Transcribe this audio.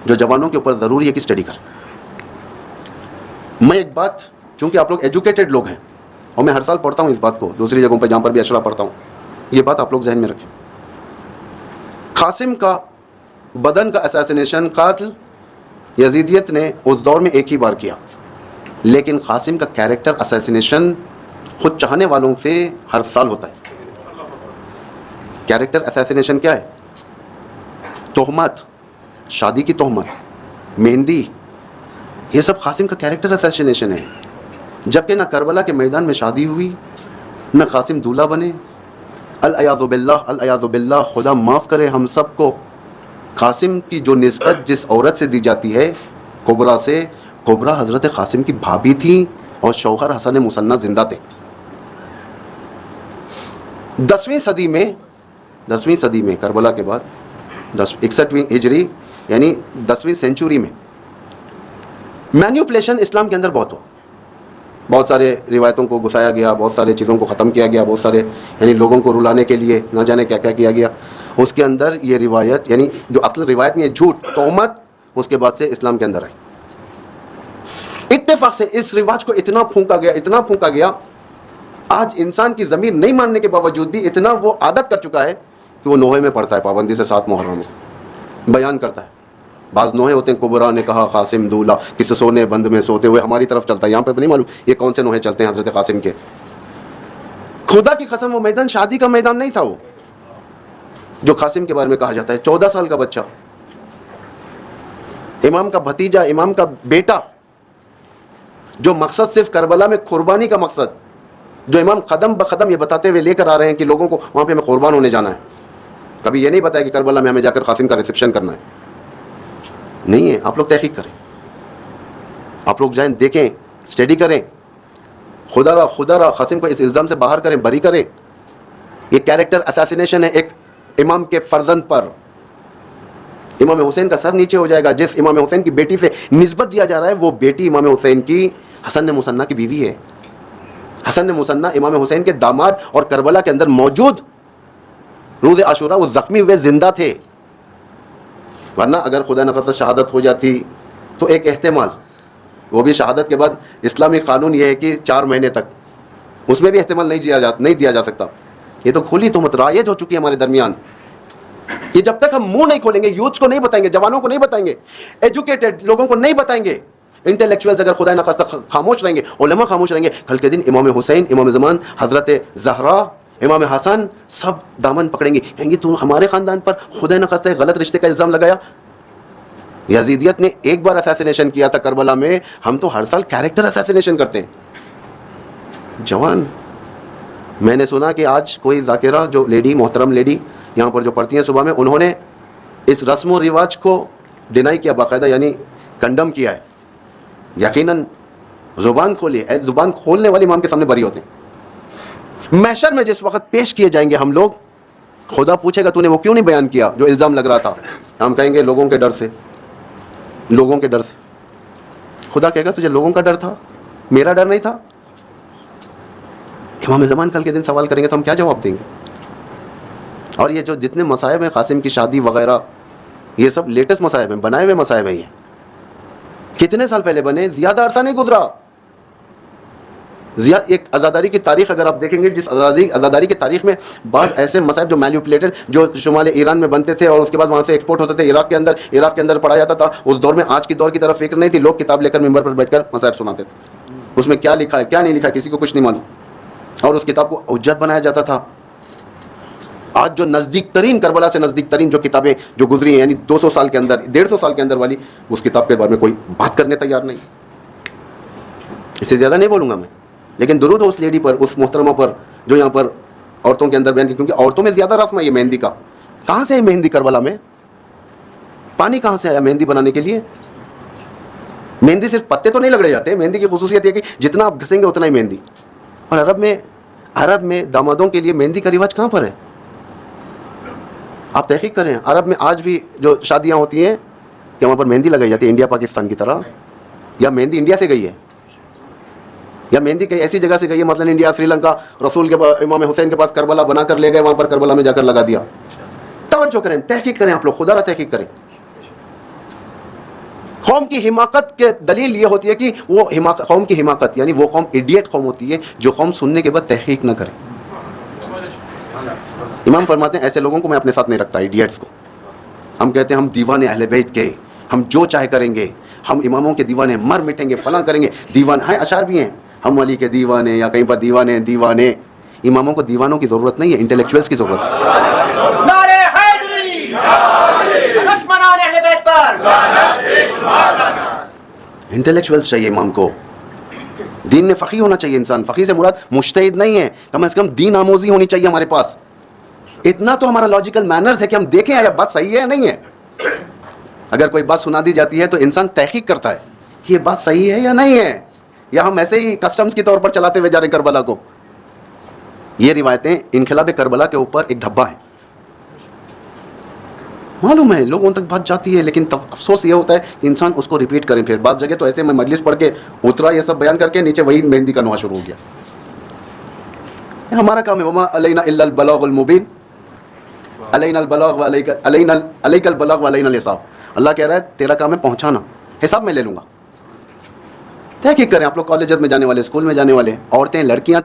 جو جوانوں کے اوپر ضروری ہے کہ اسٹڈی کریں. میں ایک بات, چونکہ آپ لوگ ایجوکیٹڈ لوگ ہیں اور میں ہر سال پڑھتا ہوں اس بات کو دوسری جگہوں پہ جہاں پر بھی اشرا پڑھتا ہوں, یہ بات آپ لوگ ذہن میں رکھیں. قاسم کا بدن کا اساسینیشن قاتل یزیدیت نے اس دور میں ایک ہی بار کیا, لیکن قاسم کا کیریکٹر اساسینیشن خود چاہنے والوں سے ہر سال ہوتا ہے. کیریکٹر اساسینیشن کیا ہے؟ تہمت, شادی کی تہمت, مہندی, یہ سب قاسم کا کیریکٹر اساسینیشن ہے. جبکہ نہ کربلا کے میدان میں شادی ہوئی, نہ قاسم دولہا بنے. العیاذ باللہ, العیاذ باللہ, خدا معاف کرے ہم سب کو. قاسم کی جو نسبت جس عورت سے دی جاتی ہے کبرا سے, کبرا حضرت قاسم کی بھابھی تھیں اور شوہر حسن مثنیٰ زندہ تھے. 10ویں صدی میں کربلا کے بعد 61ویں ہجری یعنی 10ویں سینچری میں مینیپولیشن اسلام کے اندر بہت ہوا. بہت سارے روایتوں کو گھسایا گیا, بہت سارے چیزوں کو ختم کیا گیا, بہت سارے یعنی لوگوں کو رلانے کے لیے نہ جانے کیا کیا کیا گیا. اس کے اندر یہ روایت یعنی جو اصل روایت نہیں ہے, جھوٹ, تہمت, اس کے بعد سے اسلام کے اندر آئی. اتفاق سے اس رواج کو اتنا پھونکا گیا, آج انسان کی ضمیر نہیں ماننے کے باوجود بھی اتنا وہ عادت کر چکا ہے کہ وہ نوحے میں پڑھتا ہے پابندی سے 7 محرم میں بیان کرتا ہے. بعض نوحے ہوتے ہیں, کبرا نے کہا قاسم دولہا کس سونے بند میں سوتے ہوئے, ہماری طرف چلتا ہے. یہاں پہ نہیں معلوم یہ کون سے نوحے چلتے ہیں حضرت قاسم کے. خدا کی قسم وہ میدان شادی کا میدان نہیں تھا. وہ جو قاسم کے بارے میں کہا جاتا ہے, 14 سال کا بچہ, امام کا بھتیجا, امام کا بیٹا, جو مقصد صرف کربلا میں قربانی کا مقصد, جو امام قدم بقدم یہ بتاتے ہوئے لے کر آ رہے ہیں کہ لوگوں کو وہاں پہ ہمیں قربان ہونے جانا ہے. کبھی یہ نہیں بتایا کہ کربلا میں ہمیں جا کر قاسم کا ریسیپشن کرنا ہے, نہیں ہے. آپ لوگ تحقیق کریں, آپ لوگ جائیں, دیکھیں, اسٹڈی کریں. خدا را قاسم کو اس الزام سے باہر کریں, بری کریں. یہ کیریکٹر اساسینیشن ہے ایک امام کے فرزند پر. امام حسین کا سر نیچے ہو جائے گا. جس امام حسین کی بیٹی سے نسبت دیا جا رہا ہے وہ بیٹی امام حسین کی حسن مثنیٰ کی بیوی ہے. حسن مثنیٰ امام حسین کے داماد, اور کربلا کے اندر موجود روز عاشورہ وہ زخمی ہوئے زندہ تھے. ورنہ اگر خدا نخواستہ شہادت ہو جاتی تو ایک احتمال, وہ بھی شہادت کے بعد اسلامی قانون یہ ہے کہ 4 مہینے تک, اس میں بھی احتمال نہیں دیا جا سکتا. یہ تو کھلی تہمت رائج ہو چکی ہے ہمارے درمیان. یہ جب تک ہم منہ نہیں کھولیں گے, یوتھس کو نہیں بتائیں گے, جوانوں کو نہیں بتائیں گے, ایجوکیٹڈ لوگوں کو نہیں بتائیں گے, انٹلیکچوئلز اگر خدا نخواستہ خاموش رہیں گے, علماء خاموش رہیں گے, کل کے دن امام حسین, امام زمان, حضرت زہرا, امام حسن سب دامن پکڑیں گے, کہیں گے تو ہمارے خاندان پر خدا نخواستہ غلط رشتے کا الزام لگایا. یزیدیت نے ایک بار اساسینیشن کیا تھا کربلا میں, ہم تو ہر سال کیریکٹر اساسینیشن کرتے ہیں. جوان, میں نے سنا کہ آج کوئی ذاکرہ جو لیڈی, محترم لیڈی یہاں پر جو پڑھتی ہیں صبح میں, انہوں نے اس رسم و رواج کو ڈینائی کیا باقاعدہ, یعنی کنڈم کیا ہے. یقیناً زبان کھولی, زبان کھولنے والے امام کے سامنے بری ہوتے ہیں. محشر میں جس وقت پیش کیے جائیں گے ہم لوگ, خدا پوچھے گا تو نے وہ کیوں نہیں بیان کیا جو الزام لگ رہا تھا. ہم کہیں گے لوگوں کے ڈر سے, لوگوں کے ڈر سے. خدا کہے گا تجھے لوگوں کا ڈر تھا, میرا ڈر نہیں تھا. امام زمان کل کے دن سوال کریں گے تو ہم کیا جواب دیں گے؟ اور یہ جو جتنے مصائب ہیں, قاسم کی شادی وغیرہ, یہ سب لیٹسٹ مصائب ہیں, بنائے ہوئے مصائب ہیں. یہ کتنے سال پہلے بنے, زیادہ عرصہ نہیں گزرا. ایک عزاداری کی تاریخ اگر آپ دیکھیں گے, جس عزاداری کی تاریخ میں بعض ایسے مصائب جو مینیپولیٹڈ, جو شمال ایران میں بنتے تھے اور اس کے بعد وہاں سے ایکسپورٹ ہوتے تھے عراق کے اندر پڑھا جاتا تھا. اس دور میں آج کی دور کی طرف فکر نہیں تھی. لوگ کتاب لے کر ممبر پر بیٹھ کر مصائب سناتے تھے. اس میں کیا لکھا ہے کیا نہیں لکھا ہے کسی کو کچھ نہیں معلوم, اور اس کتاب کو حجت بنایا جاتا تھا. آج جو نزدیک ترین, کربلا سے نزدیک ترین جو کتابیں جو گزری ہیں, یعنی 200 سال کے اندر, 150 سال کے اندر والی, اس کتاب کے بارے میں کوئی بات کرنے تیار نہیں. اس سے زیادہ نہیں بولوں گا میں, لیکن درود ہو اس لیڈی پر, اس محترمہ پر جو یہاں پر عورتوں کے اندر بیان کی, کیونکہ عورتوں میں زیادہ رسم ہے یہ مہندی کا. کہاں سے ہے مہندی کربلا میں؟ پانی کہاں سے آیا مہندی بنانے کے لیے؟ مہندی صرف پتے تو نہیں لگڑے جاتے. مہندی کی خصوصیت یہ کہ جتنا آپ گھسیں گے اتنا ہی مہندی. اور عرب میں دامادوں کے لیے مہندی کا رواج کہاں پر ہے؟ آپ تحقیق کریں. عرب میں آج بھی جو شادیاں ہوتی ہیں کہ وہاں پر مہندی لگائی جاتی ہے انڈیا پاکستان کی طرح, یا مہندی انڈیا سے گئی ہے, یا مہندی کہیں ایسی جگہ سے گئی ہے, مثلا انڈیا, سری لنکا, رسول کے امام حسین کے پاس کربلا بنا کر لے گئے, وہاں پر کربلا میں جا کر لگا دیا. توجہ کریں, تحقیق کریں, آپ لوگ خدا را تحقیق کریں. قوم کی حماقت کے دلیل یہ ہوتی ہے کہ وہ قوم کی حماقت یعنی وہ قوم ایڈیٹ قوم ہوتی ہے جو قوم سننے کے بعد تحقیق نہ کرے. امام فرماتے ہیں ایسے لوگوں کو میں اپنے ساتھ نہیں رکھتا, ایڈیٹس کو. ہم کہتے ہیں ہم دیوانے اہل بیت کے, ہم جو چاہے کریں گے, ہم اماموں کے دیوانے, مر مٹیں گے, فلاں کریں گے. دیوان ہیں, اشعار بھی ہیں, ہم علی کے دیوانے, یا کہیں پر دیوانے دیوانے. اماموں کو دیوانوں کی ضرورت نہیں ہے, انٹلیکچوئلس کی ضرورت ہے. نعرہ حیدری دشمنان اہل بیت پر, انٹلیکچوئلس چاہیے امام کو. دین میں فقیہ ہونا چاہیے انسان. فقیہ سے مراد مجتہد نہیں ہے, کم از کم دین آموزی ہونی چاہیے ہمارے پاس. اتنا تو ہمارا لاجیکل مینرز ہے کہ ہم دیکھیں یا بات صحیح ہے یا نہیں ہے. اگر کوئی بات سنا دی جاتی ہے تو انسان تحقیق کرتا ہے کہ یہ بات صحیح ہے یا نہیں ہے, یا ہم ایسے ہی کسٹمز کی طور پر چلاتے ہوئے جا رہے ہیں کربلا کو. یہ روایتیں انقلاب کربلا کے اوپر ایک دھبا ہے, معلوم ہے لوگوں تک بات جاتی ہے, لیکن افسوس یہ ہوتا ہے کہ انسان اس کو ریپیٹ کریں. پھر بعض جگہ تو ایسے میں مجلس پڑھ کے اترا, یہ سب بیان کر کے نیچے وہی مہندی کا نوحہ شروع ہو گیا. ہمارا کام ہے وما علینا الا البلاغ المبین, علینا البلاغ علیک البلاغ وعلینا الحساب. اللہ کہہ رہا ہے تیرا کام ہے پہنچانا, حساب میں لے لوں گا. تحقیق کریں آپ لوگ, کالجز میں جانے والے, اسکول میں جانے والے, عورتیں, لڑکیاں